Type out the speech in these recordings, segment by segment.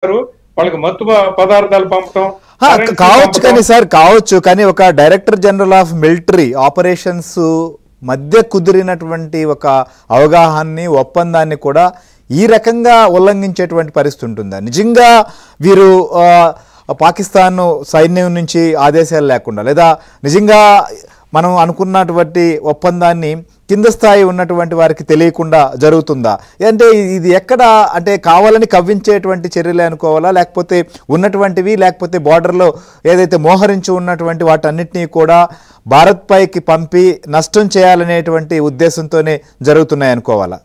వాళ్ళకి మత్తు పదార్థాలు పంపటం కావచ్చు కానీ సార్ కావచ్చు కానీ ఒక director general of military operations మధ్య కుదిరినటువంటి ఒక అవగాహనని ఒప్పందాన్ని కూడా ఈ రకంగా ఉల్లంఘించేటువంటి పరిస్థితి ఉంటుందా? నిజంగా వీరు పాకిస్తాన్ సైన్యం నుంచి ఆదేశాలు లేకుండా లేదా నిజంగా మనం అనుకున్నటువంటి ఒప్పందాన్ని కింద స్థాయి ఉన్నటువంటి వారికి తెలియకుండా జరుగుతుందా? అంటే ఇది ఎక్కడ అంటే కావాలని కవ్వించేటువంటి చర్యలే అనుకోవాలా, లేకపోతే ఉన్నటువంటివి, లేకపోతే బార్డర్లో ఏదైతే మోహరించి ఉన్నటువంటి వాటన్నిటినీ కూడా భారత్ పైకి పంపి నష్టం చేయాలనేటువంటి ఉద్దేశంతోనే జరుగుతున్నాయి అనుకోవాలా?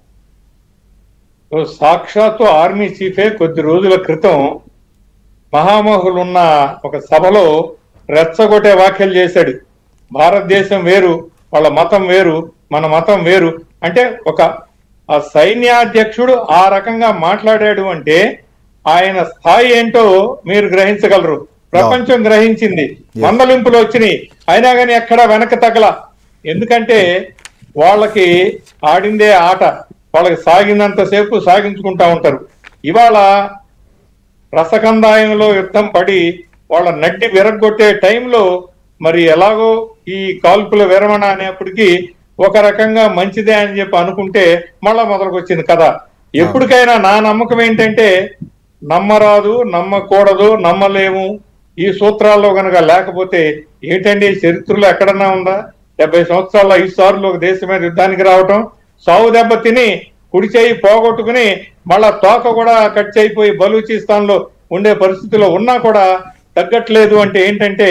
సాక్షాత్తు ఆర్మీ చీఫే కొద్ది రోజుల క్రితం మహామహులున్న ఒక సభలో రెచ్చగొట్టే వ్యాఖ్యలు చేశాడు. భారతదేశం వేరు, వాళ్ళ మతం వేరు, మన మతం వేరు అంటే ఒక సైన్యాధ్యక్షుడు ఆ రకంగా మాట్లాడాడు అంటే ఆయన స్థాయి ఏంటో మీరు గ్రహించగలరు. ప్రపంచం గ్రహించింది, మందలింపులు వచ్చినాయి, అయినా కానీ ఎక్కడ వెనక తగల. ఎందుకంటే వాళ్ళకి ఆడిందే ఆట, వాళ్ళకి సాగినంతసేపు సాగించుకుంటా ఉంటారు. ఇవాళ రసకందాయంలో యుద్ధం పడి వాళ్ళ నడ్డి విరగొట్టే టైంలో మరి ఎలాగో ఈ కాల్పుల విరమణ అనేప్పటికీ ఒక రకంగా మంచిదే అని చెప్పి అనుకుంటే మళ్ళా మొదలుకొచ్చింది కదా. ఎప్పటికైనా నా నమ్మకం ఏంటంటే నమ్మరాదు, నమ్మకూడదు, నమ్మలేము ఈ సూత్రాల్లో కనుక లేకపోతే ఏంటండి చరిత్రలో ఎక్కడన్నా ఉందా? 70 సంవత్సరాల్లో 5 సార్లు ఒక దేశం మీద యుద్ధానికి రావటం, సావు దెబ్బ తిని కుడి చేయి పోగొట్టుకుని మళ్ళా తోక కూడా కట్ చేయిపోయి బలూచిస్తాన్ లో ఉండే పరిస్థితిలో ఉన్నా కూడా తగ్గట్లేదు అంటే ఏంటంటే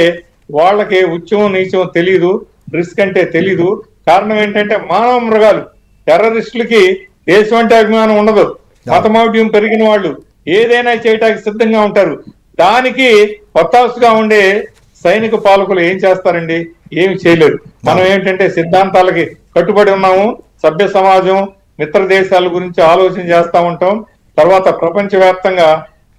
వాళ్ళకి ఉత్సవం నీచం తెలీదు, రిస్క్ అంటే తెలీదు. కారణం ఏంటంటే మానవ మృగాలు, టెర్రరిస్టులకి దేశం అంటే అభిమానం ఉండదు, మతమౌఢ్యం పెరిగిన వాళ్ళు ఏదైనా చేయటానికి సిద్ధంగా ఉంటారు. దానికి ఒత్తాసుగా ఉండే సైనిక పాలకులు ఏం చేస్తారండి? ఏమి చేయలేరు. మనం ఏంటంటే సిద్ధాంతాలకి కట్టుబడి ఉన్నాము, సభ్య సమాజం మిత్ర దేశాల గురించి ఆలోచన చేస్తా ఉంటాం. తర్వాత ప్రపంచవ్యాప్తంగా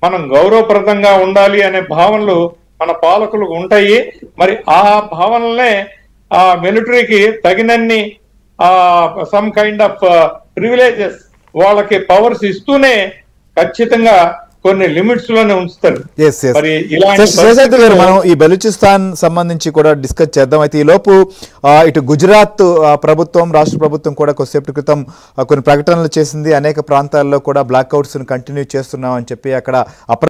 మనం గౌరవప్రదంగా ఉండాలి అనే భావనలు మన పాలకులకు ఉంటాయి. మరి ఆ భావనలనే ఆ మిలిటరీకి తగినన్ని సమ్ కైండ్ ఆఫ్ ప్రివిలేజెస్ వాళ్ళకి పవర్స్ ఇస్తూనే ఖచ్చితంగా కొన్ని లిమిట్స్ లోనే ఉంచుతారు. మనం ఈ బలూచిస్తాన్ సంబంధించి కూడా డిస్కస్ చేద్దాం. అయితే ఈ లోపు ఇటు గుజరాత్ ప్రభుత్వం, రాష్ట్ర ప్రభుత్వం కూడా కొద్దిసేపటి క్రితం కొన్ని ప్రకటనలు చేసింది. అనేక ప్రాంతాల్లో కూడా బ్లాక్అవుట్స్ కంటిన్యూ చేస్తున్నాం అని చెప్పి అక్కడ